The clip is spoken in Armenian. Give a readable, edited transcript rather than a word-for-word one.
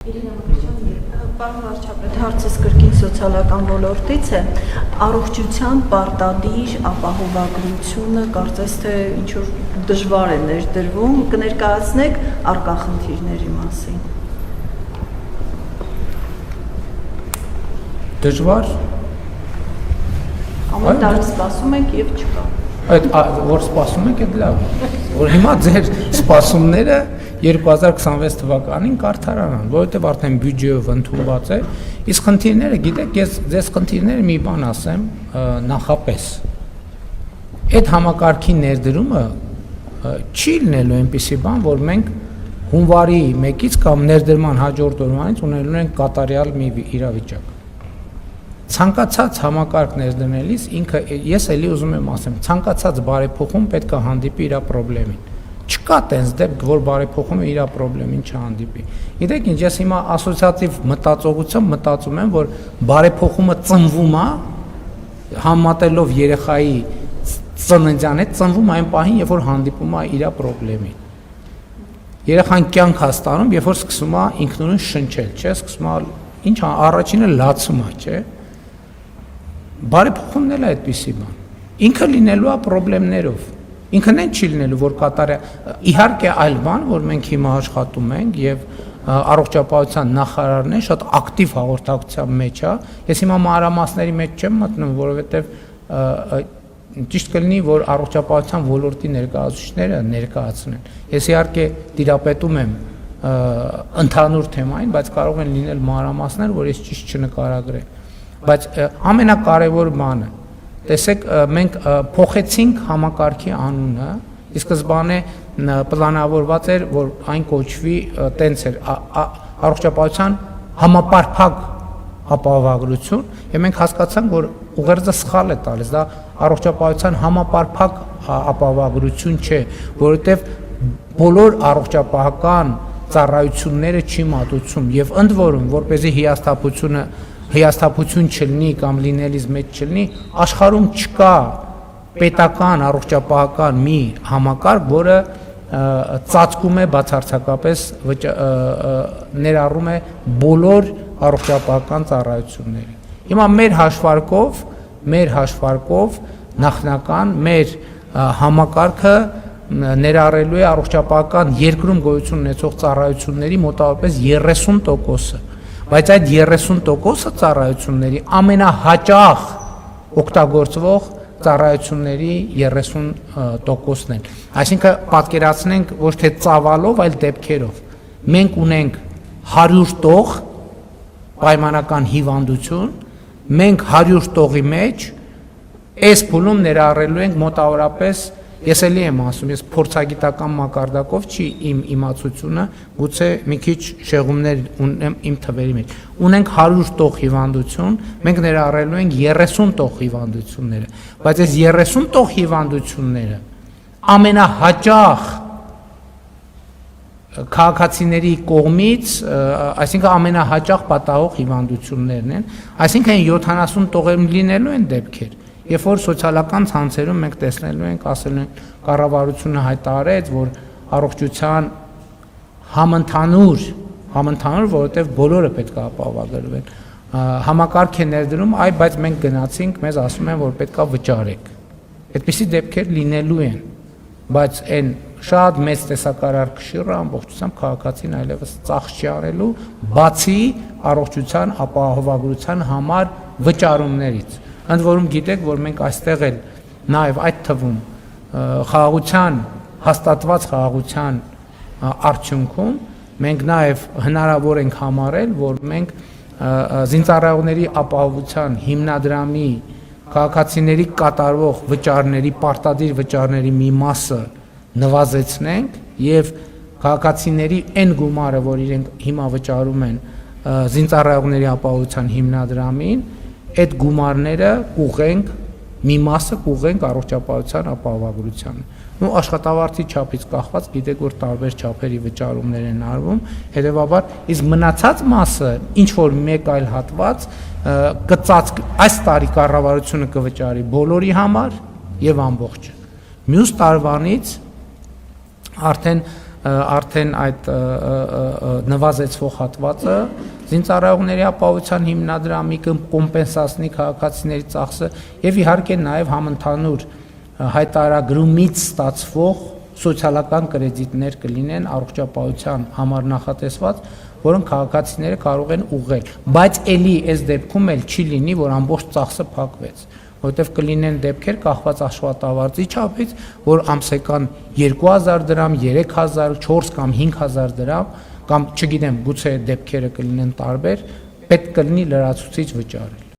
Պարոն վարչապետ, հարցս կրկին սոցիալական ոլորտից է, առողջության պարտադիր ապահովագրությունը կարծես թե ինչ-որ դժվար է ներդրվում, կներկայացնեք առկա խնդիրների մասին։ Դժվար։ Ամեն տարի սպասում ենք եւ չկա։ Այդ որ սպասում եք այդ լավ։ Որ հիմա ձեր սպասումները 2026 թվականին կարդարանան, որովհետև արդեն բյուջեով ընդունված է, իսկ խնդիրները, գիտեք, ես ձեզ խնդիրները մի բան ասեմ, նախապես։ Այդ համակարգի ներդրումը չի լինելու այնպիսի բան, որ մենք հունվարի 1-ից կամ ներդրման հաջորդ օրվանից ունենալու ենք կատարյալ մի իրավիճակ։ Ցանկացած համակարգ ներդնելիս ինքը ես էլի ուզում եմ ասեմ, ցանկացած բարեփոխում պետք է հանդիպի իր խնդրին։ Չկա տենց դեպք, որ բարեփոխումը իր խնդրին չհանդիպի։ Գիտեք ինչ, ես հիմա ասոցիատիվ մտածողությամբ մտածում եմ, որ բարեփոխումը ծնվում է համատելով երեխայի ծննդյան հետ, ծնվում այն պահին, երբ որ հանդիպում է իր խնդրին։ Երեխան կյանք է ստանում, երբ որ սկսում է ինքնուրույն շնչել, չէ՞, սկսում է ինչ առաջինը լացում է, չէ՞։ Բարեփոխումն էլ է այդպիսի բան։ Ինքը լինելու է խնդիրներով։ Ինքն են չի լինելու, որ կատարյալ, իհարկե այլ բան, որ մենք հիմա աշխատում ենք եւ առողջապահության նախարարն է շատ ակտիվ հաղորդակցության մեջ է։ Ես հիմա մանրամասների մեջ չեմ մտնում, որովհետեւ ճիշտ կլինի, որ առողջապահության ոլորտի ներկայացուցիչները ներկայացնեն։ Ես իհարկե տիրապետում եմ ընդհանուր թեմային, բայց կարող են լինել մանրամասներ, որ ես ճիշտ չնկարագրեմ։ Բայց ամենակարևոր բանը, տեսեք, մենք փոխեցինք համակարգի անունը, ի սկզբանե պլանավորված էր, որ այն կոչվի տենց էր առողջապահության համապարփակ ապահովագրություն, եւ մենք հասկացանք, որ ուղերձը սխալ է տալիս, դա առողջապահության համապարփակ ապահովագրություն չէ, որովհետեւ բոլոր առողջապահական ծառայությունները չի մատուցում եւ ընդ որում, որպեսզի հիասթափություն չլինի կամ լինելիս մեջ չլինի, աշխարհում չկա պետական առողջապահական մի համակարգ, որը ծածկում է բացարձակապես ներառում է բոլոր առողջապահական ծառայությունները։ Հիմա մեր հաշվարկով նախնական մեր համակարգը ներառելու է առողջապահական երկրում գոյություն ունեցող ծառայությունների մոտավորապես 30%-ը, բայց այդ 30%-ը ծառայությունների ամենահաճախ օգտագործվող ծառայությունների 30%-ն են։ Այսինքն պատկերացնենք ոչ թե ծավալով, այլ դեպքերով։ Մենք ունենք 100 տող պայմանական հիվանդություն, մենք 100 տողի մեջ այս փուլում ներառելու ենք մոտավորապես, ես էլի եմ ասում, ես փորձագիտական մակարդակով չի իմ իմացությունը, գուցե մի քիչ շեղումներ ունեմ իմ թվերի մեջ։ Ունենք 100 տող հիվանդություն, մենք ներառելու ենք 30 տող հիվանդությունները, բայց այս 30 տող հիվանդությունները ամենահաճախ քաղաքացիների կողմից, այսինքն ամենահաճախ պատահող հիվանդություններն են, այսինքն 70 տողերում լինելու են դեպքեր, երբ որ սոցիալական ցանցերում մենք տեսնելու ենք, ասելու ենք, կառավարությունը հայտարարեց, որ առողջության համընդհանուր, որովհետև բոլորը պետք է ապահովագրվեն, համակարգ է ներդրում, այ բայց մենք գնացինք, մեզ ասում են, որ պետք է վճարեք։ Այդպիսի դեպքեր լինելու են, բայց այն շատ մեծ տեսակարար կշիռը ամբողջությամբ քաղաքացին այլևս ծախս չի արելու, բացի առողջության ապահովագրության համար վճարումներից։ Ընդ որում գիտեք, որ մենք այստեղ էլ նաև այդ թվում հաստատված խաղաղության արդյունքում մենք նաև հնարավոր ենք համարել, որ մենք զինծառայողների ապահովության հիմնադրամի քաղաքացիների կատարվող վճարների, պարտադիր վճարների մի մասը նվազեցնենք եւ քաղաքացիների այն գումարը, որ իրենք հիմա վճարում են զինծառայողների ապահովության հիմնադրամին, այդ գումարները կուղենք, մի մասը կուղենք առողջապահության ապահովագրությանը։ Ու աշխատավարձի չափից կախված գիտեք, որ տարբեր չափերի վճարումներ են արվում, հետեւաբար իսկ մնացած մասը ինչ որ մեկ այլ հատված այս տարի կառավարությունը կվճարի բոլորի համար եւ ամբողջը։ Մյուս տարվանից արդեն արդեն այդ նվազեցվող հատվածը զինծառայողների ապահովության հիմնադրամի կոմպենսացնի քաղաքացիների ծախսը եւ իհարկե նաեւ համընդհանուր հայտարարագրումից ստացվող սոցիալական կրեդիտներ կլինեն առողջապահության համար նախատեսված, որոնք քաղաքացիները կարող են ուղղել, բայց ելի այս դեպքում էլ չի լինի, որ ամբողջ ծախսը փակվեց, որովհետև կլինեն դեպքեր կախված աշխատավարձի չափից, որ ամսական 2000 դրամ, 3000, 4 կամ 5000 դրամ կամ չգիտեմ, գուցե դեպքերը կլինեն տարբեր, պետք կլինի լրացուցիչ վճարել։